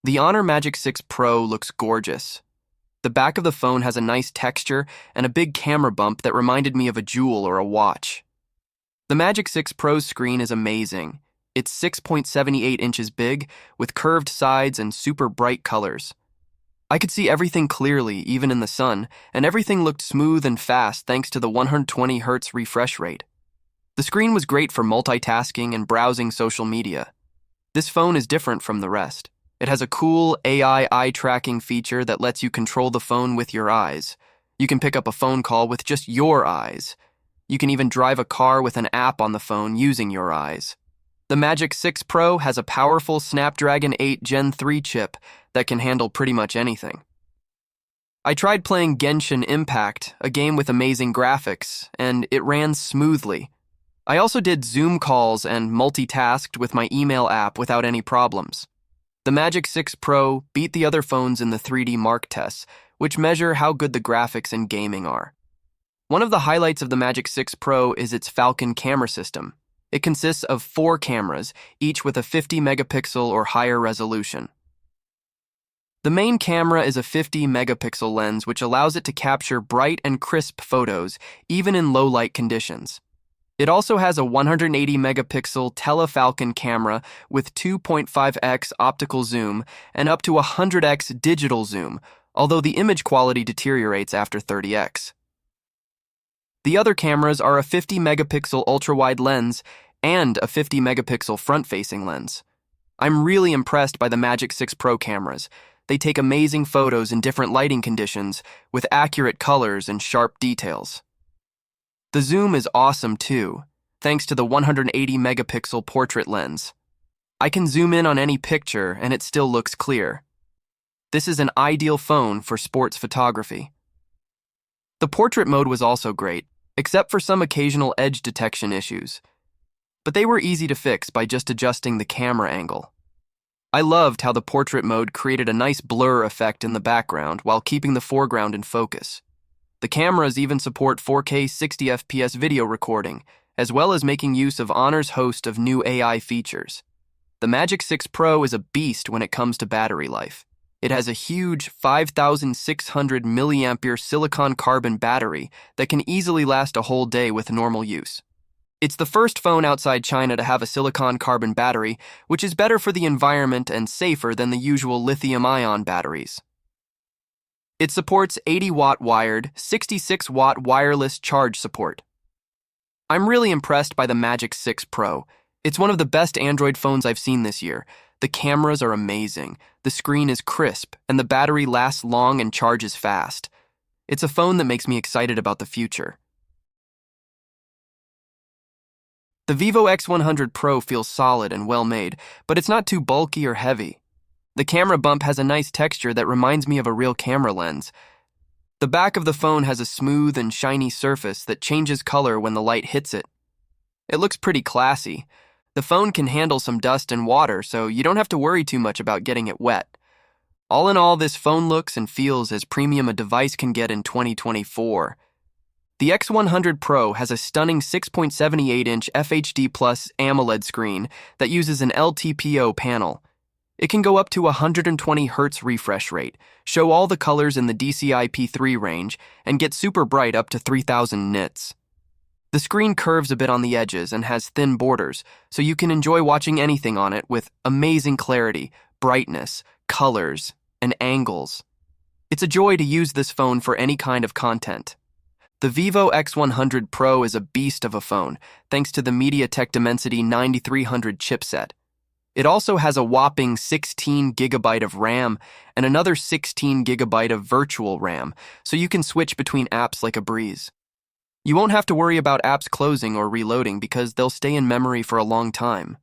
The Honor Magic 6 Pro looks gorgeous. The back of the phone has a nice texture and a big camera bump that reminded me of a jewel or a watch. The Magic 6 Pro's screen is amazing. It's 6.78 inches big, with curved sides and super bright colors. I could see everything clearly, even in the sun, and everything looked smooth and fast thanks to the 120Hz refresh rate. The screen was great for multitasking and browsing social media. This phone is different from the rest. It has a cool AI eye tracking feature that lets you control the phone with your eyes. You can pick up a phone call with just your eyes. You can even drive a car with an app on the phone using your eyes. The Magic 6 Pro has a powerful Snapdragon 8 Gen 3 chip that can handle pretty much anything. I tried playing Genshin Impact, a game with amazing graphics, and it ran smoothly. I also did Zoom calls and multitasked with my email app without any problems. The Magic 6 Pro beat the other phones in the 3D Mark tests, which measure how good the graphics and gaming are. One of the highlights of the Magic 6 Pro is its Falcon camera system. It consists of 4 cameras, each with a 50-megapixel or higher resolution. The main camera is a 50-megapixel lens which allows it to capture bright and crisp photos, even in low-light conditions. It also has a 180-megapixel telephalcon camera with 2.5x optical zoom and up to 100x digital zoom, although the image quality deteriorates after 30x. The other cameras are a 50-megapixel ultra-wide lens and a 50-megapixel front-facing lens. I'm really impressed by the Magic 6 Pro cameras. They take amazing photos in different lighting conditions with accurate colors and sharp details. The zoom is awesome too, thanks to the 180-megapixel portrait lens. I can zoom in on any picture and it still looks clear. This is an ideal phone for sports photography. The portrait mode was also great, except for some occasional edge detection issues. But they were easy to fix by just adjusting the camera angle. I loved how the portrait mode created a nice blur effect in the background while keeping the foreground in focus. The cameras even support 4K 60fps video recording, as well as making use of Honor's host of new AI features. The Magic 6 Pro is a beast when it comes to battery life. It has a huge 5,600 milliampere silicon carbon battery that can easily last a whole day with normal use. It's the first phone outside China to have a silicon carbon battery, which is better for the environment and safer than the usual lithium-ion batteries. It supports 80-watt wired, 66-watt wireless charge support. I'm really impressed by the Magic 6 Pro. It's one of the best Android phones I've seen this year. The cameras are amazing, the screen is crisp, and the battery lasts long and charges fast. It's a phone that makes me excited about the future. The Vivo X100 Pro feels solid and well-made, but it's not too bulky or heavy. The camera bump has a nice texture that reminds me of a real camera lens. The back of the phone has a smooth and shiny surface that changes color when the light hits it. It looks pretty classy. The phone can handle some dust and water, so you don't have to worry too much about getting it wet. All in all, this phone looks and feels as premium a device can get in 2024. The X100 Pro has a stunning 6.78-inch FHD Plus AMOLED screen that uses an LTPO panel. It can go up to 120Hz refresh rate, show all the colors in the DCI-P3 range, and get super bright up to 3000 nits. The screen curves a bit on the edges and has thin borders, so you can enjoy watching anything on it with amazing clarity, brightness, colors, and angles. It's a joy to use this phone for any kind of content. The Vivo X100 Pro is a beast of a phone, thanks to the MediaTek Dimensity 9300 chipset. It also has a whopping 16 GB of RAM and another 16 GB of virtual RAM, so you can switch between apps like a breeze. You won't have to worry about apps closing or reloading because they'll stay in memory for a long time.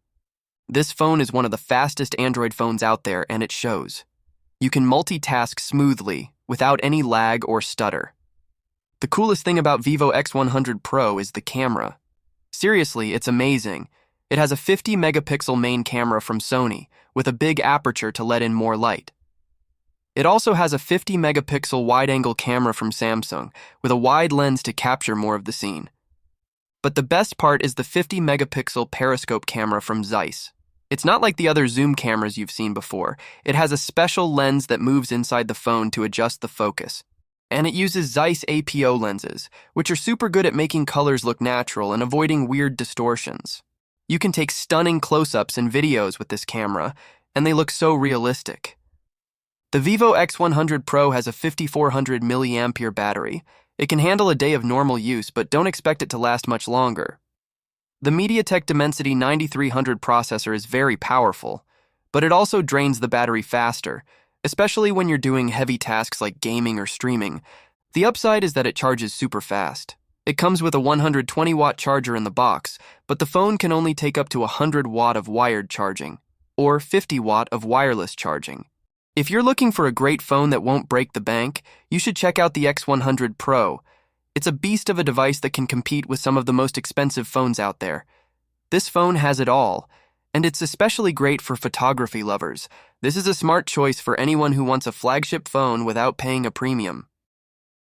This phone is one of the fastest Android phones out there, and it shows. You can multitask smoothly without any lag or stutter. The coolest thing about Vivo X100 Pro is the camera. Seriously, it's amazing. It has a 50-megapixel main camera from Sony, with a big aperture to let in more light. It also has a 50-megapixel wide-angle camera from Samsung, with a wide lens to capture more of the scene. But the best part is the 50-megapixel periscope camera from Zeiss. It's not like the other zoom cameras you've seen before. It has a special lens that moves inside the phone to adjust the focus. And it uses Zeiss APO lenses, which are super good at making colors look natural and avoiding weird distortions. You can take stunning close-ups and videos with this camera, and they look so realistic. The Vivo X100 Pro has a 5400 mAh battery. It can handle a day of normal use, but don't expect it to last much longer. The MediaTek Dimensity 9300 processor is very powerful, but it also drains the battery faster, especially when you're doing heavy tasks like gaming or streaming. The upside is that it charges super fast. It comes with a 120-watt charger in the box, but the phone can only take up to 100 watt of wired charging, or 50 watt of wireless charging. If you're looking for a great phone that won't break the bank, you should check out the X100 Pro. It's a beast of a device that can compete with some of the most expensive phones out there. This phone has it all, and it's especially great for photography lovers. This is a smart choice for anyone who wants a flagship phone without paying a premium.